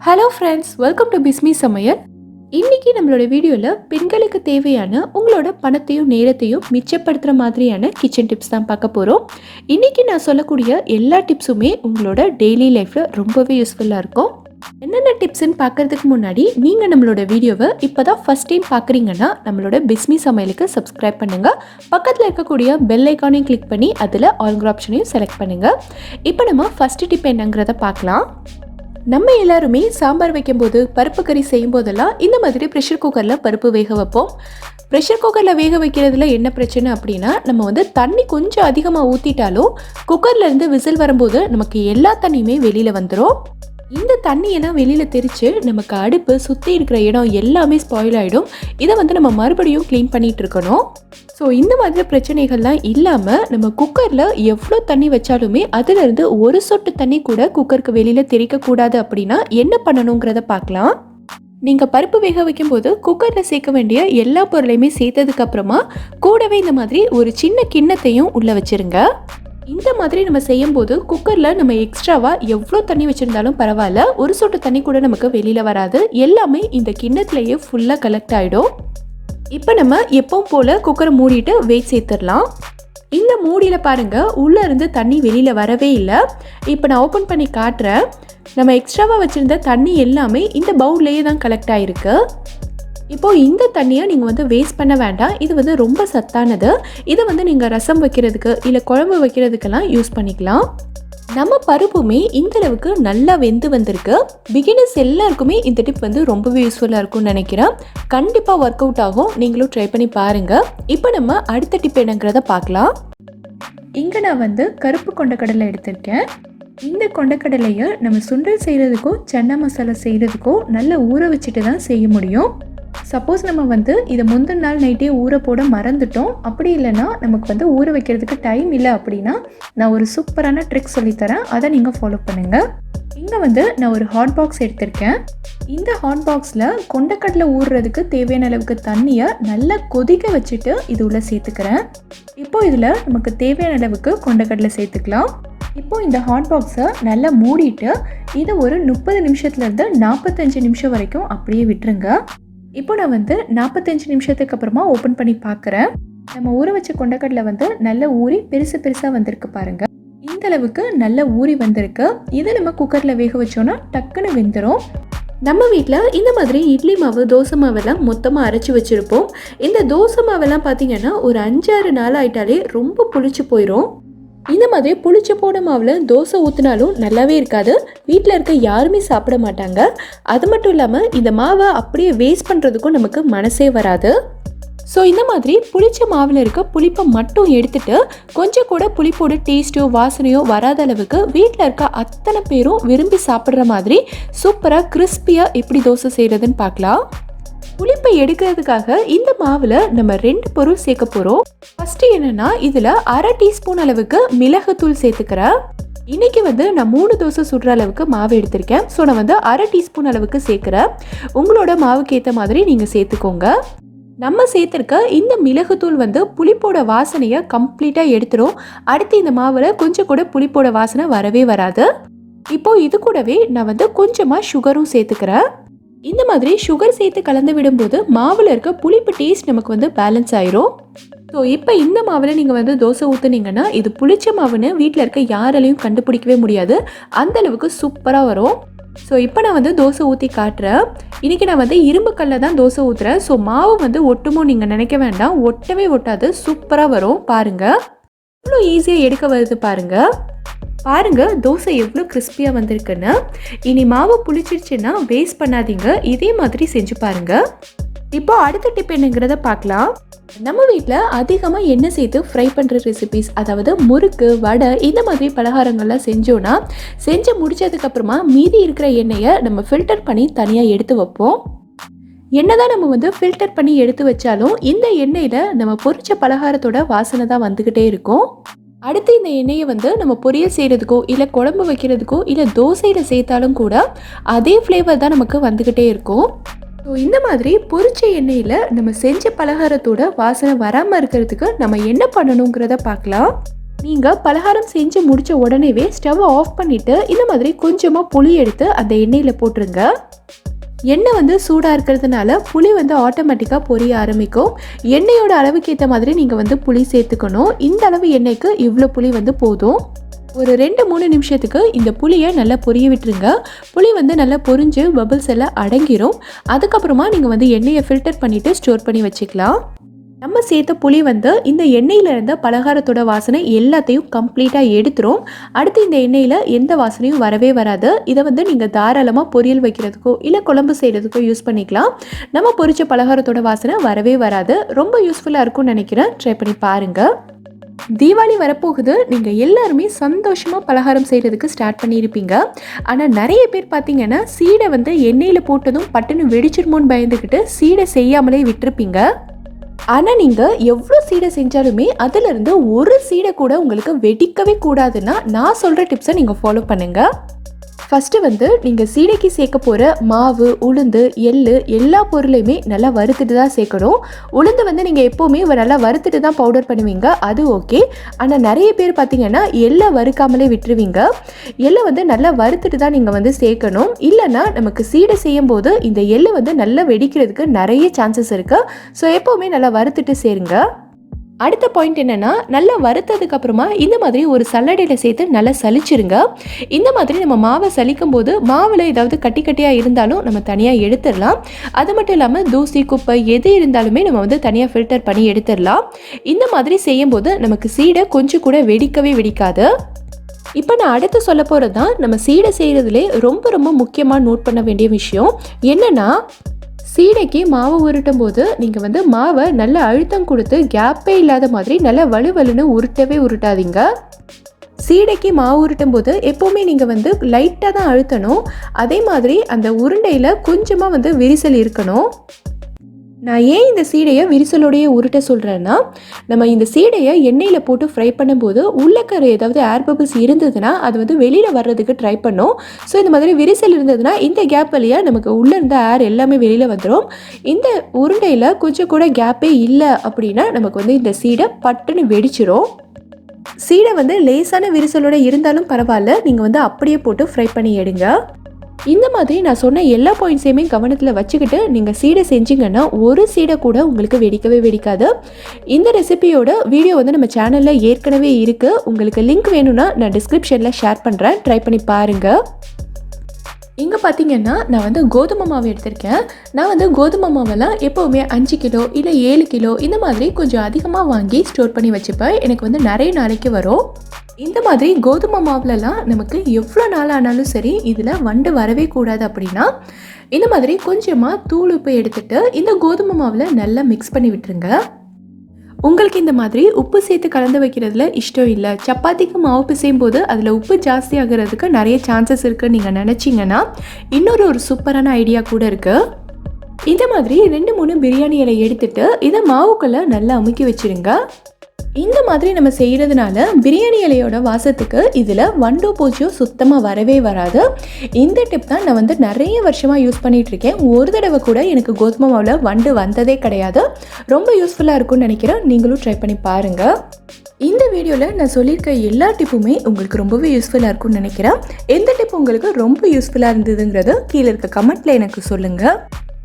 Hello friends, welcome to Bismi சமையல். இன்னைக்கு நம்மளோட வீடியோவில் பெண்களுக்கு தேவையான உங்களோட பணத்தையும் நேரத்தையும் மிச்சப்படுத்துகிற மாதிரியான கிச்சன் டிப்ஸ் தான் பார்க்க போகிறோம். இன்றைக்கி நான் சொல்லக்கூடிய எல்லா டிப்ஸுமே உங்களோட டெய்லி லைஃப்பில் ரொம்பவே யூஸ்ஃபுல்லாக இருக்கும். என்னென்ன டிப்ஸ்ன்னு பார்க்குறதுக்கு முன்னாடி நீங்கள் நம்மளோட வீடியோவை இப்போ தான் ஃபஸ்ட் டைம் பார்க்குறீங்கன்னா நம்மளோட பிஸ்மி சமையலுக்கு சப்ஸ்கிரைப் பண்ணுங்கள். பக்கத்தில் இருக்கக்கூடிய பெல் ஐக்கானையும் கிளிக் பண்ணி அதில் ஆல்கிற ஆப்ஷனையும் செலக்ட் பண்ணுங்கள். இப்போ நம்ம ஃபஸ்ட்டு டிப் என்னங்கிறத பார்க்கலாம். நம்ம எல்லாருமே சாம்பார் வைக்கும்போது பருப்பு கறி செய்யும் போதெல்லாம் இந்த மாதிரி ப்ரெஷர் குக்கரில் பருப்பு வேக வைப்போம். ப்ரெஷர் குக்கரில் வேக வைக்கிறதுல என்ன பிரச்சனை அப்படின்னா, நம்ம தண்ணி கொஞ்சம் அதிகமாக ஊற்றிட்டாலும் குக்கர்லேருந்து விசில் வரும்போது நமக்கு எல்லா தண்ணியுமே வெளியில் வந்துடும். இந்த தண்ணியெல்லாம் வெளியில் தெரித்து நமக்கு அடுப்பு சுற்றி இருக்கிற இடம் எல்லாமே ஸ்பாயில் ஆகிடும். இதை நம்ம மறுபடியும் க்ளீன் பண்ணிகிட்டு இருக்கணும். ஸோ இந்த மாதிரி பிரச்சனைகள்லாம் இல்லாமல் நம்ம குக்கரில் எவ்வளோ தண்ணி வச்சாலுமே அதிலிருந்து ஒரு சொட்டு தண்ணி கூட குக்கருக்கு வெளியில் தெரிக்கக்கூடாது. அப்படின்னா என்ன பண்ணணுங்கிறத பார்க்கலாம். நீங்கள் பருப்பு வேக வைக்கும்போது குக்கரில் சேர்க்க வேண்டிய எல்லா பொருளையுமே சேர்த்ததுக்கப்புறமா கூடவே இந்த மாதிரி ஒரு சின்ன கிண்ணத்தையும் உள்ளே வச்சுருங்க. இந்த மாதிரி நம்ம செய்யும்போது குக்கரில் நம்ம எக்ஸ்ட்ராவாக எவ்வளோ தண்ணி வச்சுருந்தாலும் பரவாயில்ல, ஒரு சொட்டு தண்ணி கூட நமக்கு வெளியில் வராது. எல்லாமே இந்த கிண்ணத்துலேயே ஃபுல்லாக கலெக்ட் ஆகிடும். இப்போ நம்ம எப்பவும் போல் குக்கரை மூடிட்டு வெயிட் சேர்த்துடலாம். இந்த மூடியில் பாருங்கள், உள்ளே இருந்து தண்ணி வெளியில் வரவே இல்லை. இப்போ நான் ஓப்பன் பண்ணி காட்டுறேன். நம்ம எக்ஸ்ட்ராவாக வச்சுருந்த தண்ணி எல்லாமே இந்த பவுல்லையே தான் கலெக்ட் ஆகிருக்கு. இப்போது இந்த தண்ணியை நீங்கள் வேஸ்ட் பண்ண வேண்டாம். இது ரொம்ப சத்தானது. இதை நீங்கள் ரசம் வைக்கிறதுக்கு இல்லை குழம்பு வைக்கிறதுக்கெல்லாம் யூஸ் பண்ணிக்கலாம். நம்ம பருப்புமே இந்தளவுக்கு நல்லா வெந்து வந்திருக்கு. பிகினர்ஸ் எல்லாருக்குமே இந்த டிப் ரொம்பவே யூஸ்ஃபுல்லாக இருக்கும்னு நினைக்கிறேன். கண்டிப்பாக ஒர்க் அவுட் ஆகும். நீங்களும் ட்ரை பண்ணி பாருங்கள். இப்போ நம்ம அடுத்த டிப் என்னங்கிறத பார்க்கலாம். இங்கே நான் கருப்பு கொண்டக்கடலை எடுத்திருக்கேன். இந்த கொண்டக்கடலையை நம்ம சுண்டல் செய்கிறதுக்கும் சன்னா மசாலா செய்கிறதுக்கும் நல்லா ஊற வச்சுட்டு தான் செய்ய முடியும். சப்போஸ் நம்ம இதை முந்தின நாள் நைட்டே ஊற போட மறந்துட்டோம், அப்படி இல்லைன்னா நமக்கு ஊற வைக்கிறதுக்கு டைம் இல்லை அப்படின்னா நான் ஒரு சூப்பரான ட்ரிக் சொல்லித்தரேன். அதை நீங்கள் ஃபாலோ பண்ணுங்கள். இங்கே நான் ஒரு ஹாட் பாக்ஸ் எடுத்திருக்கேன். இந்த ஹாட் பாக்ஸில் கொண்டக்கடலை ஊறுறதுக்கு தேவையான அளவுக்கு தண்ணியை நல்லா கொதிக்க வச்சுட்டு இது உள்ளே சேர்த்துக்கிறேன். இப்போது இதில் நமக்கு தேவையான அளவுக்கு கொண்டக்கடலை சேர்த்துக்கலாம். இப்போது இந்த ஹாட் பாக்ஸை நல்லா மூடிட்டு இதை ஒரு 30 நிமிஷத்துலேருந்து 45 நிமிஷம் வரைக்கும் அப்படியே விட்டுருங்க. இப்போ நான் 45 நிமிஷத்துக்கு அப்புறமா ஓப்பன் பண்ணி பார்க்குறேன். நம்ம ஊற வச்ச கொண்டக்கடலை நல்லா ஊறி பெருசு பெருசாக வந்திருக்கு பாருங்கள். இந்த அளவுக்கு நல்லா ஊறி வந்திருக்கு. இதை நம்ம குக்கரில் வேக வச்சோன்னா டக்குன்னு வெந்துடும். நம்ம வீட்டில் இந்த மாதிரி இட்லி மாவு தோசை மாவெல்லாம் மொத்தமாக அரைச்சி வச்சுருப்போம். இந்த தோசை மாவெல்லாம் பார்த்திங்கன்னா ஒரு 5-6 நாள் ஆகிட்டாலே ரொம்ப புளிச்சு போயிடும். இந்த மாதிரி புளிச்சு போன மாவில் தோசை ஊற்றினாலும் நல்லாவே இருக்காது. வீட்டில் இருக்க யாருமே சாப்பிட மாட்டாங்க. அது மட்டும் இல்லாமல் இந்த மாவை அப்படியே வேஸ்ட் பண்ணுறதுக்கும் நமக்கு மனசே வராது. ஸோ இந்த மாதிரி புளிச்ச மாவில் இருக்க புளிப்பை மட்டும் எடுத்துட்டு கொஞ்சம் கூட புளிப்போட டேஸ்ட்டோ வாசனையோ வராத அளவுக்கு வீட்டில் இருக்க அத்தனை பேரும் விரும்பி சாப்பிட்ற மாதிரி சூப்பராக கிறிஸ்பியாக எப்படி தோசை செய்கிறதுன்னு பார்க்கலாம். புளிப்பை எடுக்கிறதுக்காக இந்த மாவில் நம்ம 2 பொருள் சேர்க்க போகிறோம். ஃபஸ்ட்டு என்னென்னா, இதில் 1/2 டீஸ்பூன் அளவுக்கு மிளகுத்தூள் சேர்த்துக்கிறேன். இன்றைக்கி நான் 3 தோசை சுடுற அளவுக்கு மாவு எடுத்திருக்கேன். ஸோ நான் 1/2 டீஸ்பூன் அளவுக்கு சேர்க்குறேன். உங்களோட மாவுக்கு ஏற்ற மாதிரி நீங்கள் சேர்த்துக்கோங்க. நம்ம சேர்த்துருக்க இந்த மிளகுத்தூள் புளிப்போட வாசனையை கம்ப்ளீட்டாக எடுத்துரும். அடுத்து இந்த மாவில் கொஞ்சம் கூட புளிப்போட வாசனை வரவே வராது. இப்போது இது கூடவே நான் கொஞ்சமாக சுகரும் சேர்த்துக்கிறேன். இந்த மாதிரி சுகர் சேர்த்து கலந்து விடும்போது மாவில் இருக்க புளிப்பு டேஸ்ட் நமக்கு பேலன்ஸ் ஆயிரும். ஸோ இப்போ இந்த மாவில் நீங்கள் தோசை ஊற்றுனீங்கன்னா இது புளிச்ச மாவுன்னு வீட்டில் இருக்க யாராலையும் கண்டுபிடிக்கவே முடியாது. அந்தளவுக்கு சூப்பராக வரும். ஸோ இப்போ நான் தோசை ஊற்றி காட்டுறேன். இன்றைக்கி நான் இரும்பு கல்லில் தான் தோசை ஊற்றுறேன். ஸோ மாவு ஒட்டுமோ நீங்கள் நினைக்க வேண்டாம், ஒட்டவே ஒட்டாது, சூப்பராக வரும். பாருங்கள், இவ்வளோ ஈஸியாக எடுக்க வருது பாருங்கள். தோசை எவ்வளோ கிறிஸ்பியாக வந்திருக்குன்னு. இனி மாவு புளிச்சிருச்சுன்னா வேஸ்ட் பண்ணாதீங்க, இதே மாதிரி செஞ்சு பாருங்கள். இப்போ அடுத்த டிப் என்னங்கிறத பார்க்கலாம். நம்ம வீட்டில் அதிகமாக எண்ணெய் சேர்த்து ஃப்ரை பண்ணுற ரெசிபீஸ், அதாவது முறுக்கு, வடை, இந்த மாதிரி பலகாரங்கள்லாம் செஞ்சோன்னா செஞ்சு முடிச்சதுக்கப்புறமா மீதி இருக்கிற எண்ணெயை நம்ம ஃபில்டர் பண்ணி தனியாக எடுத்து வைப்போம். எண்ணெய் தான் நம்ம ஃபில்டர் பண்ணி எடுத்து வச்சாலும் இந்த எண்ணெயில் நம்ம பொரிச்ச பலகாரத்தோட வாசனை தான் வந்துக்கிட்டே இருக்கும். அடுத்து இந்த எண்ணெயை நம்ம பொரியல் செய்கிறதுக்கோ இல்லை குழம்பு வைக்கிறதுக்கோ இல்லை தோசையில் சேர்த்தாலும் கூட அதே ஃப்ளேவர் தான் நமக்கு வந்துக்கிட்டே இருக்கும். ஸோ இந்த மாதிரி பொரிச்ச எண்ணெயில் நம்ம செஞ்ச பலகாரத்தோட வாசனை வராமல் இருக்கிறதுக்கு நம்ம என்ன பண்ணணுங்கிறத பார்க்கலாம். நீங்கள் பலகாரம் செஞ்சு முடித்த உடனேவே ஸ்டவ்வை ஆஃப் பண்ணிவிட்டு இந்த மாதிரி கொஞ்சமாக புளி எடுத்து அந்த எண்ணெயில் போட்டுருங்க. எண்ணெய் வந்து சூடாக இருக்கிறதுனால புளி வந்து ஆட்டோமேட்டிக்காக பொரிய ஆரம்பிக்கும். எண்ணெயோட அளவுக்கு ஏற்ற மாதிரி நீங்கள் வந்து புளி சேர்த்துக்கணும். இந்த அளவு எண்ணெய்க்கு இவ்வளோ புளி வந்து போதும். ஒரு 2-3 நிமிஷத்துக்கு இந்த புளியை நல்லா பொரிய விட்டுருங்க. புளி வந்து நல்லா பொரிஞ்சு பபிள்ஸ் எல்லாம் அடங்கிரும். அதுக்கப்புறமா நீங்கள் வந்து எண்ணெயை ஃபில்டர் பண்ணிவிட்டு ஸ்டோர் பண்ணி வச்சுக்கலாம். நம்ம சேர்த்த புளி வந்து இந்த எண்ணெயில் இருந்த பலகாரத்தோட வாசனை எல்லாத்தையும் கம்ப்ளீட்டாக எடுத்துரும். அடுத்து இந்த எண்ணெயில் எந்த வாசனையும் வரவே வராது. இதை வந்து நீங்கள் தாராளமாக பொரியல் வைக்கிறதுக்கோ இல்லை குழம்பு செய்கிறதுக்கோ யூஸ் பண்ணிக்கலாம். நம்ம பொரிச்ச பலகாரத்தோட வாசனை வரவே வராது. ரொம்ப யூஸ்ஃபுல்லாக இருக்கும்னு நினைக்கிறேன். ட்ரை பண்ணி பாருங்கள். தீபாவளி வரப்போகுது. நீங்கள் எல்லாருமே சந்தோஷமாக பலகாரம் செய்கிறதுக்கு ஸ்டார்ட் பண்ணியிருப்பீங்க. ஆனால் நிறைய பேர் பார்த்தீங்கன்னா சீடை வந்து எண்ணெயில் போட்டதும் பட்டுன்னு வெடிச்சிருமோன்னு பயந்துக்கிட்டு சீடை செய்யாமலே விட்டுருப்பீங்க. ஆனால் நீங்கள் எவ்வளோ சீடை செஞ்சாலுமே அதிலிருந்து ஒரு சீடை கூட உங்களுக்கு வெடிக்கவே கூடாதுன்னா நான் சொல்கிற டிப்ஸை நீங்கள் ஃபாலோ பண்ணுங்கள். ஃபஸ்ட்டு வந்து நீங்கள் சீடைக்கு சேர்க்க போகிற மாவு, உளுந்து, எள்ளு எல்லா பொருளையுமே நல்லா வறுத்துட்டு தான் சேர்க்கணும். உளுந்து வந்து நீங்கள் எப்போவுமே நல்லா வறுத்துட்டு தான் பவுடர் பண்ணுவீங்க, அது ஓகே. ஆனால் நிறைய பேர் பார்த்தீங்கன்னா எள்ளை வறுக்காமலே விட்டுருவீங்க. எள்ளை வந்து நல்லா வறுத்துட்டு தான் நீங்கள் வந்து சேர்க்கணும். இல்லைன்னா நமக்கு சீடை செய்யும் போது இந்த எள்ளு வந்து நல்லா வெடிக்கிறதுக்கு நிறைய சான்சஸ் இருக்குது. ஸோ எப்போவுமே நல்லா வறுத்துட்டு சேருங்க. அடுத்த பாயிண்ட் என்னென்னா, நல்லா வறுத்ததுக்கு அப்புறமா இந்த மாதிரி ஒரு சல்லடையில் சேர்த்து நல்லா சலிச்சிருங்க. இந்த மாதிரி நம்ம மாவை சலிக்கும் போது மாவில் ஏதாவது கட்டி கட்டியாக இருந்தாலும் நம்ம தனியாக எடுத்துடலாம். அது மட்டும் இல்லாமல் தூசி, குப்பை எது இருந்தாலுமே நம்ம வந்து தனியாக ஃபில்டர் பண்ணி எடுத்துடலாம். இந்த மாதிரி செய்யும்போது நமக்கு சீடை கொஞ்சம் கூட வெடிக்கவே வெடிக்காது. இப்போ நான் அடுத்து சொல்ல போகிறது தான் நம்ம சீடை செய்கிறதுலே ரொம்ப ரொம்ப முக்கியமாக நோட் பண்ண வேண்டிய விஷயம். என்னென்னா, சீடைக்கு மாவு உருட்டும் போது நீங்கள் வந்து மாவை நல்லா அழுத்தம் கொடுத்து கேப்பே இல்லாத மாதிரி நல்லா வலுவலுன்னு உருட்டவே உருட்டாதீங்க. சீடைக்கு மாவு உருட்டும் போது எப்போவுமே நீங்கள் வந்து லைட்டாக தான் அழுத்தணும். அதே மாதிரி அந்த உருண்டையில் கொஞ்சமாக வந்து விரிசல் இருக்கணும். நான் ஏன் இந்த சீடையை விரிசலோடைய உருட்ட சொல்கிறேன்னா, நம்ம இந்த சீடையை எண்ணெயில் போட்டு ஃப்ரை பண்ணும்போது உள்ளக்கரை ஏதாவது ஏர் பபிள்ஸ் இருந்ததுன்னா அது வந்து வெளியில் வர்றதுக்கு ட்ரை பண்ணும். ஸோ இந்த மாதிரி விரிசல் இருந்ததுன்னா இந்த கேப் வழியாக நமக்கு உள்ளே இருந்த ஏர் எல்லாமே வெளியில் வந்துடும். இந்த உருண்டையில் கொஞ்சம் கூட கேப்பே இல்லை அப்படின்னா நமக்கு வந்து இந்த சீடை பட்டுன்னு வெடிச்சிரும். சீடை வந்து லேசான விரிசலோடு இருந்தாலும் பரவாயில்ல, நீங்கள் வந்து அப்படியே போட்டு ஃப்ரை பண்ணி எடுங்க. இந்த மாதிரி நான் சொன்ன எல்லா பாயிண்ட்ஸையுமே கவனத்தில் வச்சுக்கிட்டு நீங்கள் சீடை செஞ்சிங்கன்னா ஒரு சீடை கூட உங்களுக்கு வெடிக்கவே வெடிக்காது. இந்த ரெசிபியோட வீடியோ வந்து நம்ம சேனலில் ஏற்கனவே இருக்குது. உங்களுக்கு லிங்க் வேணும்னா நான் டிஸ்கிரிப்ஷனில் ஷேர் பண்ணுறேன். ட்ரை பண்ணி பாருங்கள். இங்கே பார்த்தீங்கன்னா நான் வந்து கோதுமை மாவு எடுத்திருக்கேன். நான் வந்து கோதுமை மாவெல்லாம் எப்போவுமே 5 கிலோ இல்லை 7 கிலோ இந்த மாதிரி கொஞ்சம் அதிகமாக வாங்கி ஸ்டோர் பண்ணி வச்சுப்பேன். எனக்கு வந்து நிறைய நாளைக்கு வரும். இந்த மாதிரி கோதுமை மாவுலலாம் நமக்கு எவ்வளோ நாள் ஆனாலும் சரி இதில் வண்டு வரவே கூடாது. அப்படின்னா இந்த மாதிரி கொஞ்சமாக தூள் உப்பு எடுத்துகிட்டு இந்த கோதுமை மாவில் நல்லா மிக்ஸ் பண்ணி விட்டுருங்க. உங்களுக்கு இந்த மாதிரி உப்பு சேர்த்து கலந்து வைக்கிறதுல இஷ்டம் இல்லை, சப்பாத்திக்கு மாவு பிசையும் போது அதில் உப்பு ஜாஸ்தி ஆகிறதுக்கு நிறைய சான்சஸ் இருக்குன்னு நீங்கள் நினச்சிங்கன்னா இன்னொரு சூப்பரான ஐடியா கூட இருக்குது. இந்த மாதிரி 2-3 பிரியாணி இலை எடுத்துகிட்டு இதை மாவுக்குள்ளே நல்லா அமுக்கி வச்சுருங்க. இந்த மாதிரி நம்ம செய்கிறதுனால பிரியாணி இலையோட வாசத்துக்கு இதில் வண்டோ பூச்சியோ சுத்தமாக வரவே வராது. இந்த டிப் தான் நான் வந்து நிறைய வருஷமாக யூஸ் பண்ணிகிட்ருக்கேன். ஒரு தடவை கூட எனக்கு கோதுமை மாவில் வண்டு வந்ததே கிடையாது. ரொம்ப யூஸ்ஃபுல்லாக இருக்கும்னு நினைக்கிறேன். நீங்களும் ட்ரை பண்ணி பாருங்கள். இந்த வீடியோவில் நான் சொல்லியிருக்க எல்லா டிப்புமே உங்களுக்கு ரொம்பவே யூஸ்ஃபுல்லாக இருக்கும்னு நினைக்கிறேன். எந்த டிப் உங்களுக்கு ரொம்ப யூஸ்ஃபுல்லாக இருந்ததுங்கிறது கீழே இருக்க கமெண்ட்டில் எனக்கு சொல்லுங்கள்.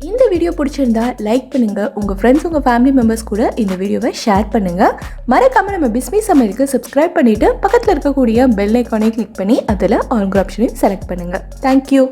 இந்த வீடியோ பிடிச்சிருந்தா லைக் பண்ணுங்கள். உங்கள் ஃப்ரெண்ட்ஸ், உங்கள் ஃபேமிலி மெம்பர்ஸ் கூட இந்த வீடியோவை ஷேர் பண்ணுங்கள். மறக்காமல் நம்ம பிஸ்மி சமையலுக்கு சப்ஸ்கிரைப் பண்ணிவிட்டு பக்கத்தில் இருக்கக்கூடிய பெல் ஐக்கானை கிளிக் பண்ணி அதில் ஆல் ஆப்ஷனையும் செலக்ட் பண்ணுங்கள். தேங்க்யூ.